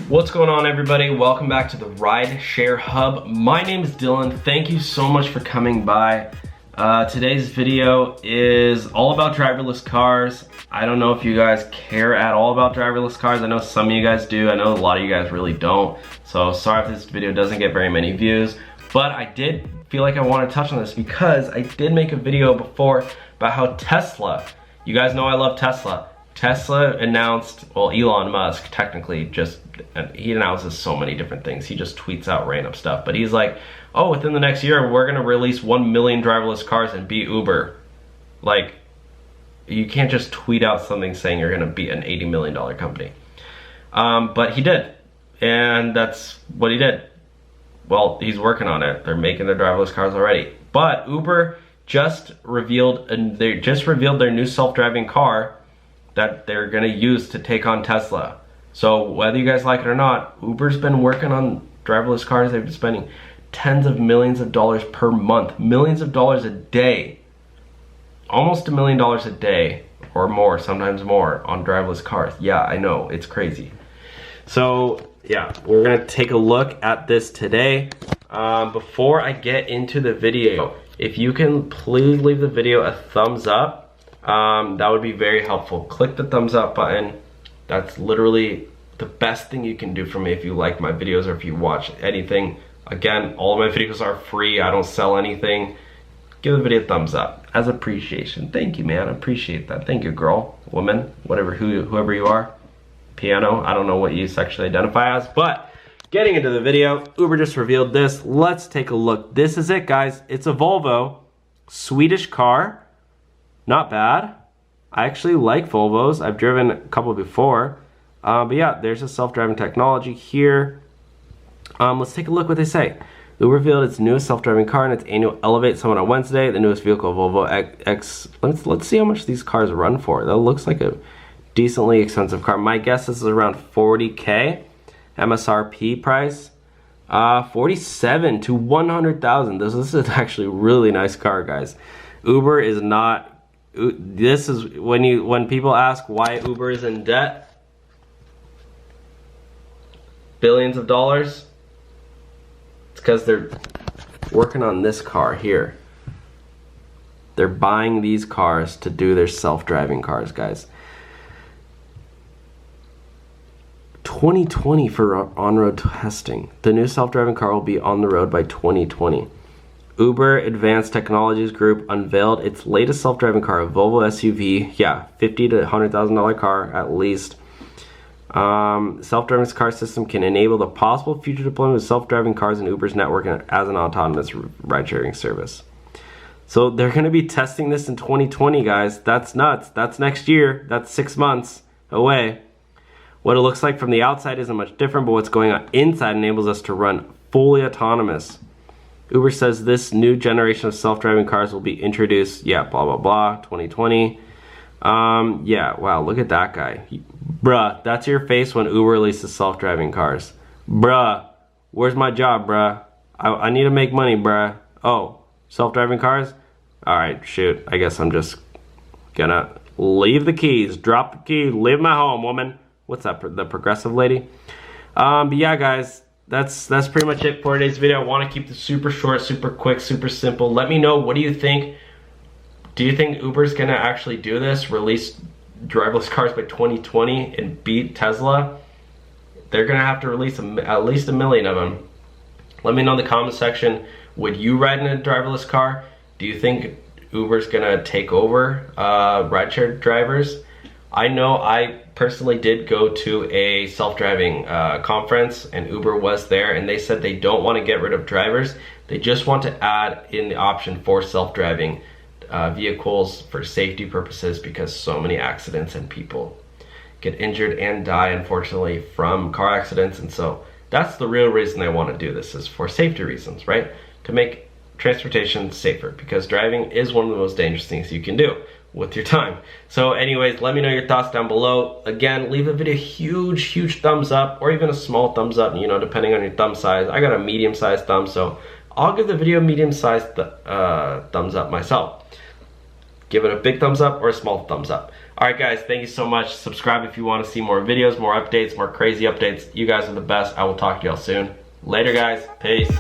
What's going on, everybody? Welcome back to the Rideshare Hub. My name is Dylan. Thank you so much for coming by. Today's video is all about driverless cars. I don't know if you guys care at all about driverless cars. I know some of you guys do. I know a lot of you guys really don't. So sorry if this video doesn't get very many views. But I did feel like I want to touch on this because I did make a video before about how Tesla, you guys know I love Tesla. Tesla announced, well, Elon Musk technically he announces so many different things. He just tweets out random stuff. But he's like, oh, within the next year, we're gonna release 1 million driverless cars and be Uber. Like, you can't just tweet out something saying you're gonna be an $80 million company. But he did, and that's what he did. Well, he's working on it. They're making their driverless cars already. But Uber just revealed their new self-driving car that they're gonna use to take on Tesla. So whether you guys like it or not, Uber's been working on driverless cars. They've been spending tens of millions of dollars per month, millions of dollars a day, almost $1 million a day or more, sometimes more, on driverless cars. Yeah, I know, it's crazy. So yeah, we're gonna take a look at this today. Before I get into the video, if you can please leave the video a thumbs up, that would be very helpful. Click the thumbs up button. That's literally the best thing you can do for me if you like my videos or if you watch anything. Again, all of my videos are free. I don't sell anything. Give the video a thumbs up as appreciation. Thank you, man. I appreciate that. Thank you, girl, woman, whoever you are. Piano, I don't know what you sexually identify as, but getting into the video, Uber just revealed this. Let's take a look. This is it, guys. It's a Volvo, Swedish car. Not bad. I actually like Volvos. I've driven a couple before. But yeah, there's a self-driving technology here. Let's take a look what they say. Uber revealed its newest self-driving car and its annual Elevate Summit on Wednesday. The newest vehicle, Volvo X. Let's see how much these cars run for. That looks like a decently expensive car. My guess this is around 40K MSRP price. 47 to 100,000. This is actually a really nice car, guys. Uber is not. This is when people ask why Uber is in debt, billions of dollars, it's because they're working on this car here. They're buying these cars to do their self-driving cars, guys. 2020 for on-road testing. The new self-driving car will be on the road by 2020. Uber Advanced Technologies Group unveiled its latest self-driving car, a Volvo SUV. Yeah, $50,000 to $100,000 car at least. Self-driving car system can enable the possible future deployment of self-driving cars in Uber's network as an autonomous ride-sharing service. So they're going to be testing this in 2020, guys. That's nuts. That's next year. That's 6 months away. What it looks like from the outside isn't much different, but what's going on inside enables us to run fully autonomous. Uber says this new generation of self-driving cars will be introduced, yeah, blah, blah, blah, 2020. Yeah, wow, look at that guy. Bruh, that's your face when Uber releases self-driving cars. Bruh, where's my job, bruh? I need to make money, bruh. Oh, self-driving cars? Alright, shoot, I guess I'm just gonna leave the keys, drop the key, leave my home, woman. What's that, the progressive lady? But yeah, guys. That's pretty much it for today's video. I want to keep this super short, super quick, super simple. Let me know, what do you think? Do you think Uber's gonna actually do this, release driverless cars by 2020 and beat Tesla? They're gonna have to release at least 1 million of them. Let me know in the comment section, would you ride in a driverless car? Do you think Uber's gonna take over rideshare drivers? I know I personally did go to a self-driving conference and Uber was there, and they said they don't want to get rid of drivers. They just want to add in the option for self-driving vehicles for safety purposes, because so many accidents and people get injured and die, unfortunately, from car accidents. And so that's the real reason they want to do this, is for safety reasons, right? To make transportation safer, because driving is one of the most dangerous things you can do with your time. So anyways, let me know your thoughts down below. Again, leave the video huge thumbs up, or even a small thumbs up, you know, depending on your thumb size. I got a medium-sized thumb, so I'll give the video medium-sized thumbs up myself. Give it a big thumbs up or a small thumbs up. Alright guys, thank you so much. Subscribe if you want to see more videos, more updates, more crazy updates. You guys are the best. I will talk to y'all soon. Later guys. Peace.